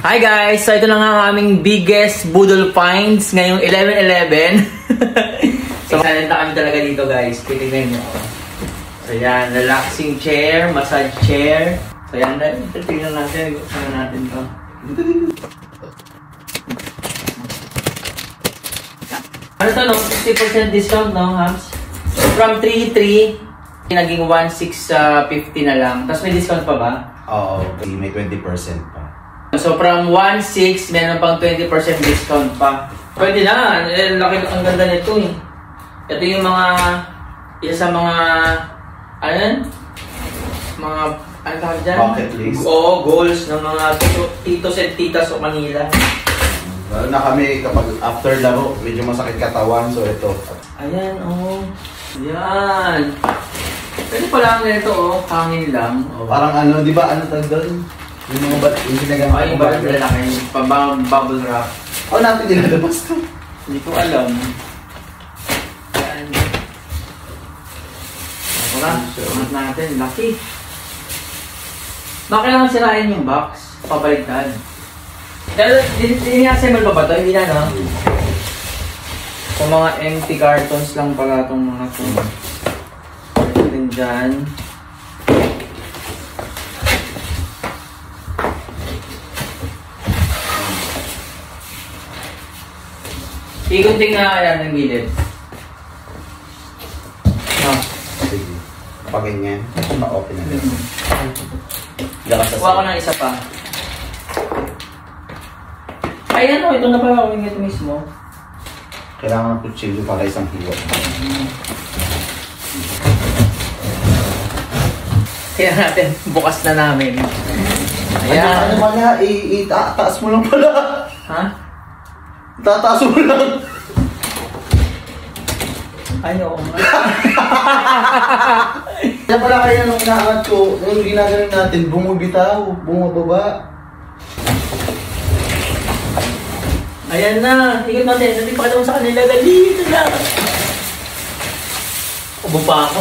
Hi guys! So ito na nga ang aming biggest budol finds ngayong 11/11. So silent na kami talaga dito guys. Titignan nyo. So yan, relaxing chair, massage chair. So yan, tignan natin. Gusto natin to. Ano to no? 50% discount no, Hams? So from 3,300, naging 1,650 na lang. Tapos may discount pa ba? Oo, may 20% pa. So from 1,600, meron pang 20% discount pa. Pwede na, laki ang ganda nito eh. Ito yung mga, isa sa mga, ano yan? Mga, ano tawag dyan? Bucket list? Oo, goals ng mga titos and titas o Manila. Lalo na kami kapag after laro, medyo masakit katawan, so ito. Ayan, oh. Yan. Pwede pala ang ganito, oh. Hangin lang. Oh. Parang ano, di ba, ano tawag doon? Yung mga yung ginagamit. Ay, ba yung lalaki? Bubble wrap. O natin nilalabas to? Hindi ko alam. Yan. Wala. Angat natin. Laki. Bakit kailangan sirain yung box? Pabaliktad. Pero, ini-assemble pa ba ito? Hindi na, no? Kung mga empty cartons lang pala itong mga ito. Ito din dyan. Igunting nga yan ng gilid. No. Sige. Kapag ganyan, pa-open na rin. Kuha ko ng isa pa. Ayan o, ito na pala kung ito mismo. Kailangan ng kutsilyo para isang hiwa. Kaya natin, bukas na namin. Ayan. Ano pala, itaas mo lang pala. Ha? Tataas mo lang. Ayaw. Kaya pala kaya nung inaangat ko, nung ginaganon natin, bumubitaw, bumababa. Ayan na, tingin natin. Hindi pa kita mo sa kanila. Dito na. Ubo pa ako.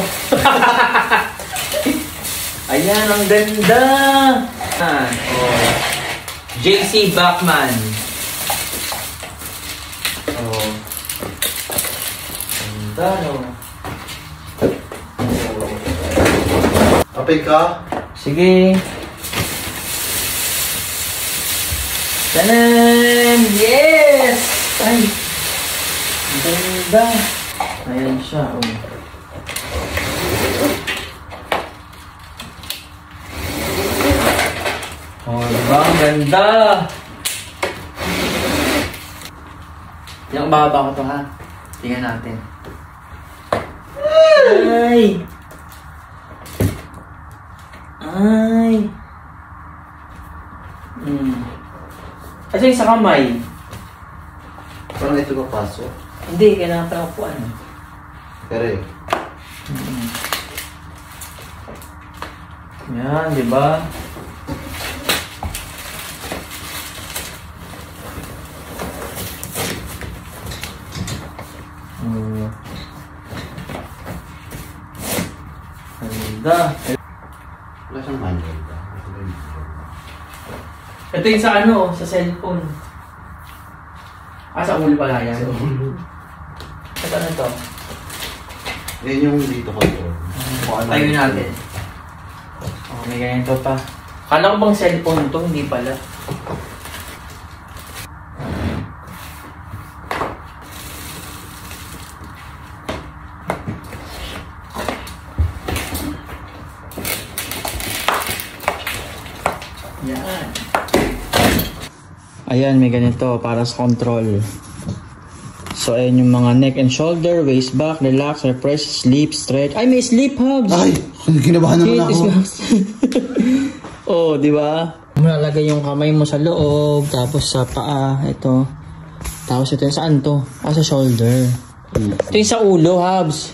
Ayan, ang ganda. Oh. JC Bachman. Oh. Ganda, no? Kapag ka? Sige. Tanan! Yes! Ay! Ang ganda. Ayan siya, oh. Oh, diba? Ang ganda! Yung baba ko to, ha? Tingnan natin. Ay! Ay! Ito yung sa kamay. Parang ito papasok. Hindi, kailangan pa upuan. Pero eh. Yan, di ba? Ganda. Wala siyang manual ba? Ito yung sa ano, sa cellphone. Ah, sa ulo pala yan. Sa ulo. Ito ano to? Yan yung dito ko ito. Tayo natin. Oh, may ganito pa. Kala ko bang cellphone to? Hindi pala. Yan. Ayan, may ganito para sa control. So, ayan yung mga neck and shoulder, waist back, relax, refresh, sleep, stretch. Ay, may sleep hubs! Ay! Kinabahan naman ako. Oh, di ba? Malalagay yung kamay mo sa loob, tapos sa paa, ito. Tapos ito yung saan to? Ah, sa shoulder. Ito yung sa ulo, hubs.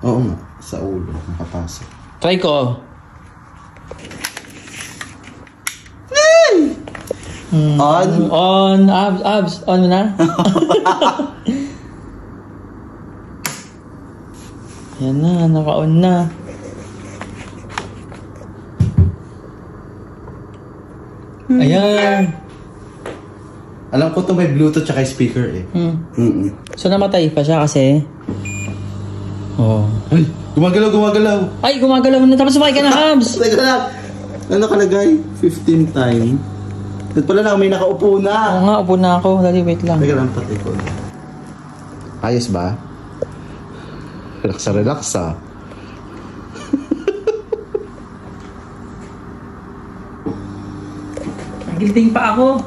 Oo nga, sa ulo, nakapasok. Try ko. On, abs, on na. Yan na, naka-on na. Ayan. Alam ko to may Bluetooth tsaka speaker eh. So namatay pa siya kasi. Oh. Ay, gumagalaw. Ay, gumagalaw na. Tapos sumakay ka na, Habs. Teka lang. Ano nakalagay? 15 time. At pala lang, may nakaupo na. Oo nga, upo na ako. Dali, wait lang. Teka lang, pati ko. Ayos ba? Relax ah. Gilding pa ako.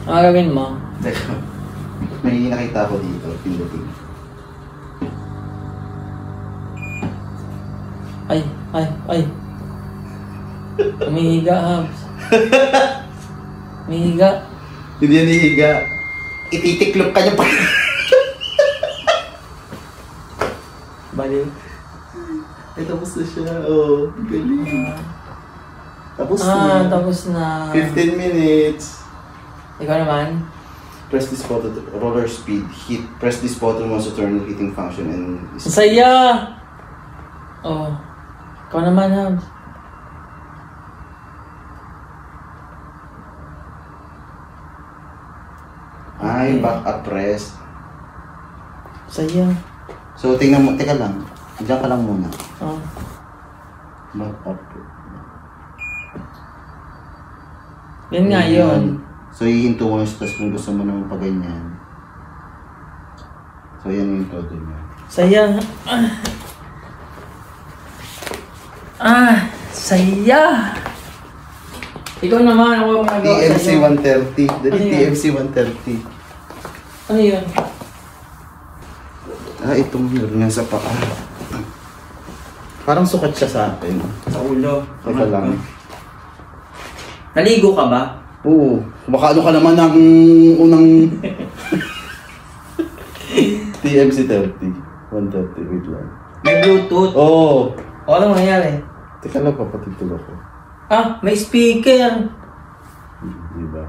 Ano gawin mo? Teka. May nakita ko dito. Pindutin. Ay. Umihiga, Habs. Umihiga. Hindi yan hihiga. Ititiklop ka niya pa. Baliw. Ay, tapos na siya. Oh, galing. Tapos na. Tapos na. 15 minutes. Ikaw naman? Press this button to roller speed. Press this button once to turn the heating function and... Saya! Oh. Ikaw naman, Habs. Ay, back up press. Saya. So, tingnan mo. Teka lang. Diyan ka lang muna. Oh. Back up. Yan nga yun. So, hihinto mo yung tapos kung gusto mo naman pa ganyan. So, yan yung todo niya. Saya. Saya. Ikaw naman, ako ang nagawa TMC sa'yo. 130. Dali, Ano yan? TMC 130. Ano yun? Itong meron nga sa paa. Parang sukat siya sa akin. Sa ulo. Teka lang. Naligo ka ba? Oo. Baka ano ka naman ng unang... TMC 30. 130. Wait lang. May Bluetooth. Oo. O, ano mangyayari? Teka lang, papatitulog ko. May speaker. Diba?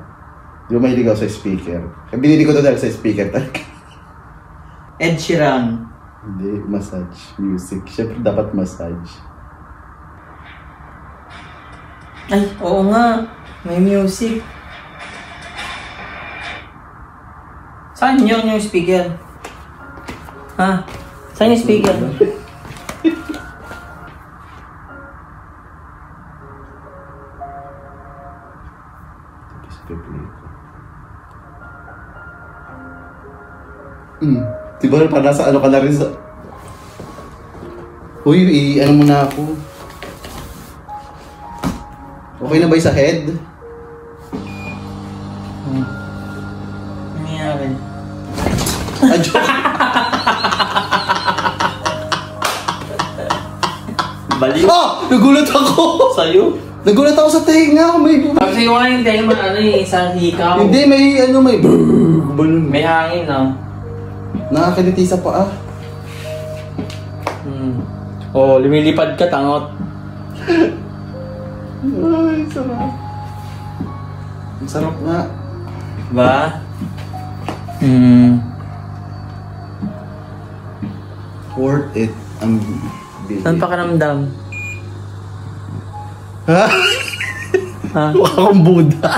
Di ba mahilig ako sa speaker? Kaya binili ko to dahil sa speaker talaga. Ed Sheeran. Hindi, massage. Music. Siyempre dapat massage. Ay, oo nga. May music. Saan yun yung speaker? Ha? Saan yung speaker? Diba parang nasa ano ka na rin sa... Uy, ano muna ako. Okay na ba yung sa head? Ano nangyayari? Joke! Baliw. Nagulat ako! Sa'yo? Nagulat ako sa tenga! May... Pag sa'yo nga yung tayo man, sa hikaw. Hindi, may ano, may... Balloon. May hangin, no? Nakakiliti sa paa. Lumilipad ka, tangot. Ay, sarap. Ang sarap nga. Ba? Worth it. Ang bili. Saan pa karamdam? Ha? Ha? Huwag akong Buddha.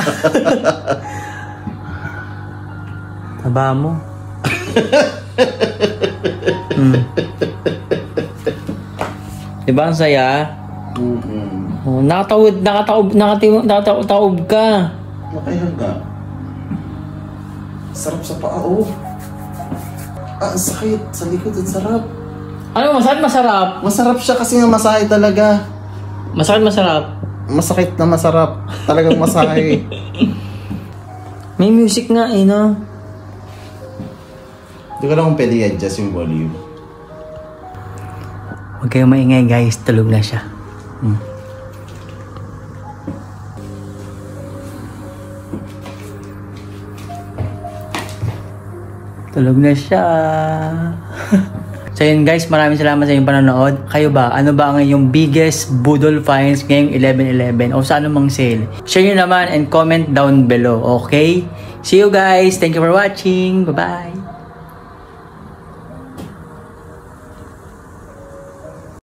Taba mo. Diba ang saya? Nakataob ka. Kaya nga. Sarap sa paa, oh. Sakit. Sa likod, ang sarap. Ano, masarap? Masarap siya kasi nga masahe talaga. Masarap? Masakit na masarap. Talagang masahe. May music nga eh, no? Hindi ko lang kung pwede i-adjust yung volume. Huwag kayong maingay guys, tulog na siya. Tulog na siya. So yun guys, maraming salamat sa inyong panonood. Kayo ba? Ano ba ang inyong biggest budol finds ngayong 11/11 o sa anumang sale? Share nyo naman and comment down below, okay? See you guys! Thank you for watching! Bye-bye!